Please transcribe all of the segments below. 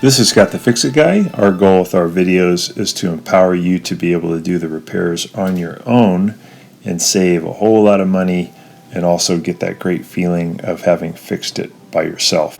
This is Scott the Fix-It Guy. Our goal with our videos is to empower you to be able to do the repairs on your own and save a whole lot of money and also get that great feeling of having fixed it by yourself.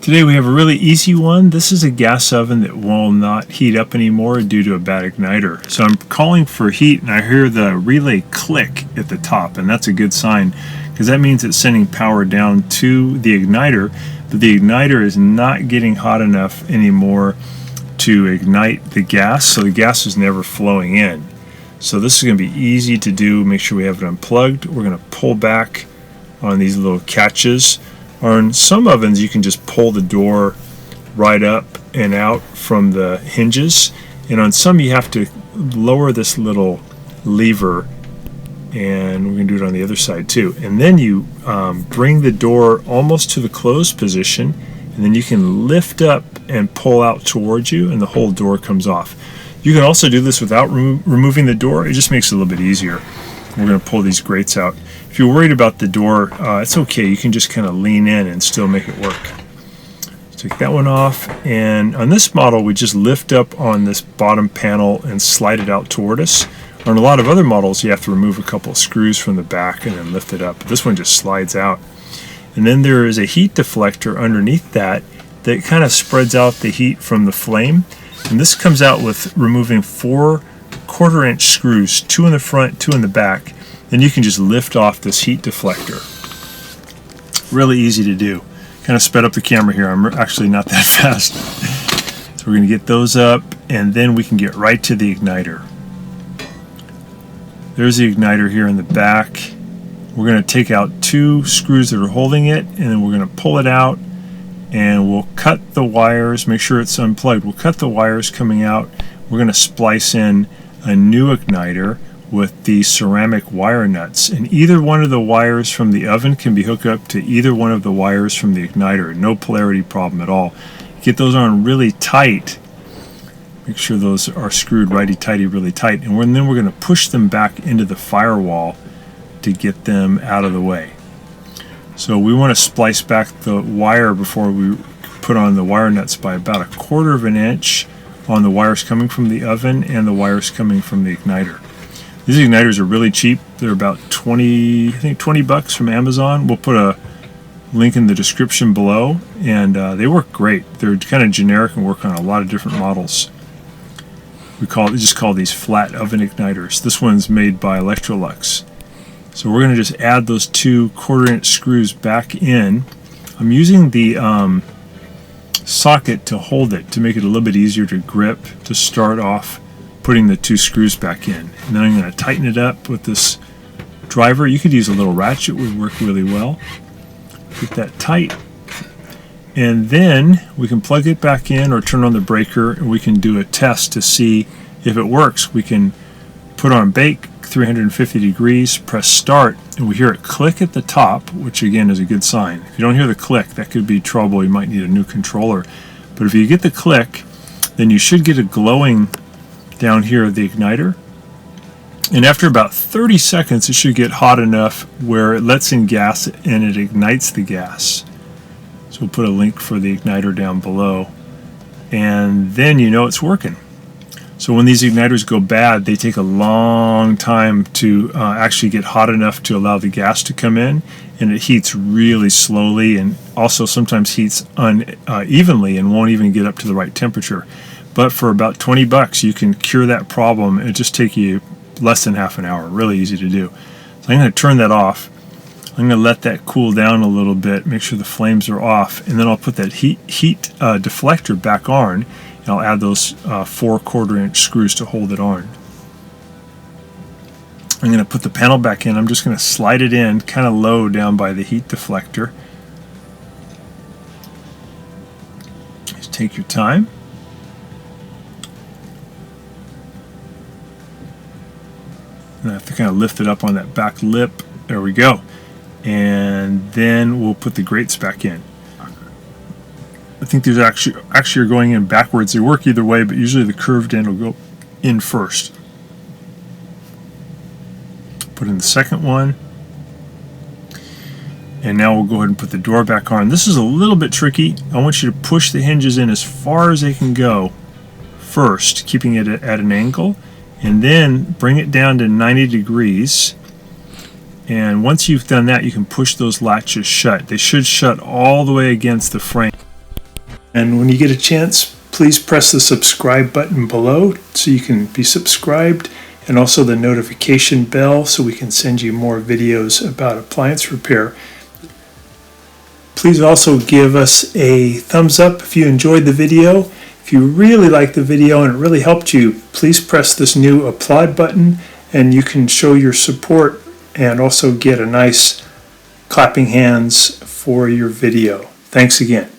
Today we have a really easy one. This is a gas oven that will not heat up anymore due to a bad igniter. So I'm calling for heat and I hear the relay click at the top, and that's a good sign because that means it's sending power down to the igniter, but the igniter is not getting hot enough anymore to ignite the gas, so the gas is never flowing in. So this is going to be easy to do. Make sure we have it unplugged. We're going to pull back on these little catches. On some ovens you can just pull the door right up and out from the hinges, and on some you have to lower this little lever, and we're going to do it on the other side too. And then you bring the door almost to the closed position, and then you can lift up and pull out towards you and the whole door comes off. You can also do this without removing the door. It just makes it a little bit easier. We're going to pull these grates out. If you're worried about the door, it's okay. You can just kind of lean in and still make it work. Take that one off, and on this model we just lift up on this bottom panel and slide it out toward us. On a lot of other models you have to remove a couple of screws from the back and then lift it up. This one just slides out. And then there is a heat deflector underneath that kind of spreads out the heat from the flame. And this comes out with removing 4 1/4-inch screws, 2 in the front, 2 in the back. Then you can just lift off this heat deflector. Really easy to do. Kind of sped up the camera here. I'm actually not that fast. So we're going to get those up, and then we can get right to the igniter. There's the igniter here in the back. We're going to take out 2 screws that are holding it, and then we're going to pull it out, and we'll cut the wires. Make sure it's unplugged. We'll cut the wires coming out. We're going to splice in a new igniter with the ceramic wire nuts, and either one of the wires from the oven can be hooked up to either one of the wires from the igniter. No polarity problem at all. Get those on really tight. Make sure those are screwed righty-tighty really tight, and then we're going to push them back into the firewall to get them out of the way. So we want to splice back the wire before we put on the wire nuts by about 1/4 of an inch on the wires coming from the oven and the wires coming from the igniter. These igniters are really cheap. They're about 20 bucks from Amazon. We'll put a link in the description below, and they work great. They're kind of generic and work on a lot of different models. We just call these flat oven igniters. This one's made by Electrolux. So we're going to just add those 2 1/4-inch screws back in. I'm using the socket to hold it to make it a little bit easier to grip to start off putting the 2 screws back in. And then I'm going to tighten it up with this driver. You could use a little ratchet, would work really well. Get that tight. And then we can plug it back in or turn on the breaker, and we can do a test to see if it works. We can put on bake 350 degrees, press start, and we hear it click at the top, which again is a good sign. If you don't hear the click, that could be trouble. You might need a new controller. But if you get the click, then you should get a glowing down here of the igniter. And after about 30 seconds, it should get hot enough where it lets in gas and it ignites the gas. So we'll put a link for the igniter down below, and then you know it's working. So when these igniters go bad, they take a long time to actually get hot enough to allow the gas to come in, and it heats really slowly, and also sometimes heats unevenly and won't even get up to the right temperature. But for about 20 bucks you can cure that problem. It'll just take you less than half an hour. Really easy to do. So I'm going to turn that off. I'm going to let that cool down a little bit, make sure the flames are off, and then I'll put that heat deflector back on, and I'll add those 4 1/4-inch screws to hold it on. I'm going to put the panel back in. I'm just going to slide it in kind of low down by the heat deflector. Just take your time. And I have to kind of lift it up on that back lip. There we go. And then we'll put the grates back in. I think there's actually are going in backwards. They work either way, but usually the curved end will go in first. Put in the second one. And now we'll go ahead and put the door back on. This is a little bit tricky. I want you to push the hinges in as far as they can go first, keeping it at an angle, and then bring it down to 90 degrees. And once you've done that, you can push those latches shut. They should shut all the way against the frame. And when you get a chance, please press the subscribe button below so you can be subscribed, and also the notification bell so we can send you more videos about appliance repair. Please also give us a thumbs up if you enjoyed the video. If you really liked the video and it really helped you, please press this new applaud button and you can show your support and also get a nice clapping hands for your video. Thanks again.